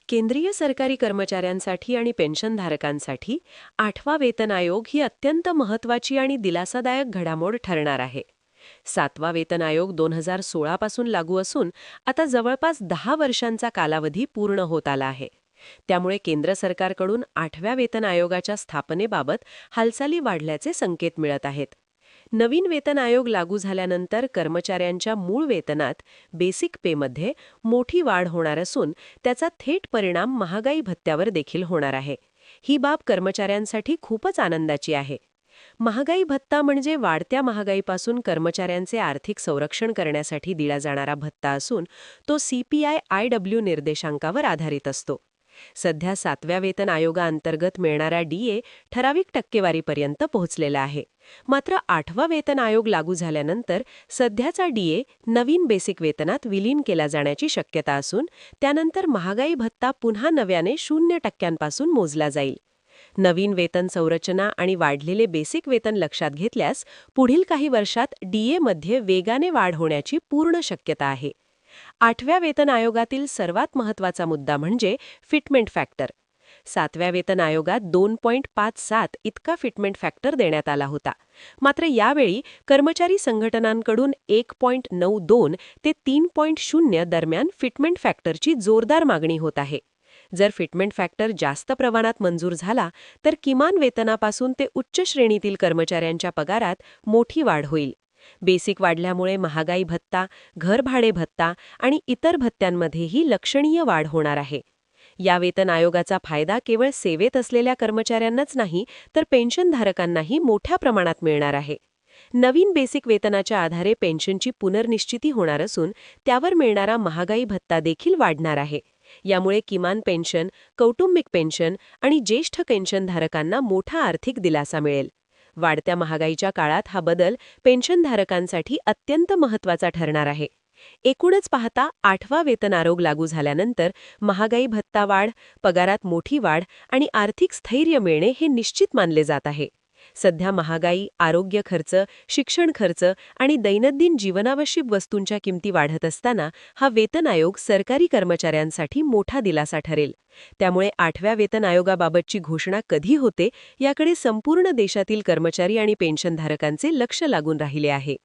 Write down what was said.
केंद्रीय सरकारी कर्मचाऱ्यांसाठी आणि पेन्शनधारकांसाठी 8वा वेतन आयोग ही अत्यंत महत्त्वाची आणि दिलासादायक घडामोड ठरणार आहे. 7वा वेतन आयोग 2016 पासून लागू असून आता जवळपास 10 वर्षांचा कालावधी पूर्ण होत आला आहे. त्यामुळे केंद्र सरकारकडून 8व्या वेतन आयोगाच्या स्थापनेबाबत हालचाली वाढल्याचे संकेत मिळत आहेत. नवीन वेतन आयोग लागू झाल्यानंतर कर्मचाऱ्यांच्या मूळ वेतनात बेसिक पेमध्ये मोठी वाढ होणार असून त्याचा थेट परिणाम महागाई भत्त्यावर देखील होणार आहे. ही बाब कर्मचाऱ्यांसाठी खूपच आनंदाची आहे. महागाई भत्ता म्हणजे वाढत्या महागाईपासून कर्मचाऱ्यांचे आर्थिक संरक्षण करण्यासाठी दिला जाणारा भत्ता असून तो CPI-IW निर्देशांकावर आधारित असतो. सध्या 7व्या वेतन आयोगाअंतर्गत मिळणारा DA ठराविक टक्केवारीपर्यंत पोहोचलेला आहे. मात्र 8वा वेतन आयोग लागू झाल्यानंतर सध्याचा DA नवीन बेसिक वेतनात विलीन केला जाण्याची शक्यता असून त्यानंतर महागाई भत्ता पुन्हा नव्याने 0% मोजला जाईल. नवीन वेतन संरचना आणि वाढलेले बेसिक वेतन लक्षात घेतल्यास पुढील काही वर्षात DA मध्ये वेगाने वाढ होण्याची पूर्ण शक्यता आहे. 8व्या वेतन आयोगातील सर्वात महत्त्वाचा मुद्दा म्हणजे फिटमेंट फॅक्टर. 7व्या वेतन आयोगात 2.57 इतका फिटमेंट फॅक्टर देण्यात आला होता. मात्र यावेळी कर्मचारी संघटनांकडून 1.92 ते 3.0 दरम्यान फिटमेंट फॅक्टरची जोरदार मागणी होत आहे. जर फिटमेंट फॅक्टर जास्त प्रमाणात मंजूर झाला तर किमान वेतनापासून ते उच्च श्रेणीतील कर्मचाऱ्यांच्या पगारात मोठी वाढ होईल. बेसिक वाढल्यामुळे महागाई भत्ता, घरभाडे भत्ता आणि इतर भत्त्यांमध्येही लक्षणीय वाढ होणार आहे. या वेतन आयोगाचा फायदा केवळ सेवेत असलेल्या कर्मचाऱ्यांनाच नाही तर पेन्शनधारकांनाही मोठ्या प्रमाणात मिळणार आहे. नवीन बेसिक वेतनाच्या आधारे पेन्शनची पुनर्निश्चिती होणार असून त्यावर मिळणारा महागाई भत्ता देखील वाढणार आहे. यामुळे किमान पेन्शन, कौटुंबिक पेन्शन आणि ज्येष्ठ पेन्शनधारकांना मोठा आर्थिक दिलासा मिळेल. वाढत्या महागाईच्या काळात हा बदल पेन्शनधारकांसाठी अत्यंत महत्त्वाचा ठरणार आहे. एकूणच पाहता 8वा वेतन आयोग लागू झाल्यानंतर महागाई भत्ता वाढ, पगारात मोठी वाढ आणि आर्थिक स्थैर्य मिळणे हे निश्चित मानले जात आहे. सध्या महागाई, आरोग्य खर्च, शिक्षण खर्च आणि दैनंदिन जीवनावश्यक वस्तूंच्या किमती वाढत असताना हा वेतन आयोग सरकारी कर्मचाऱ्यांसाठी मोठा दिलासा ठरेल. त्यामुळे 8व्या वेतन आयोगाबाबतची घोषणा कधी होते याकडे संपूर्ण देशातील कर्मचारी आणि पेन्शनधारकांचे लक्ष लागून राहिले आहे.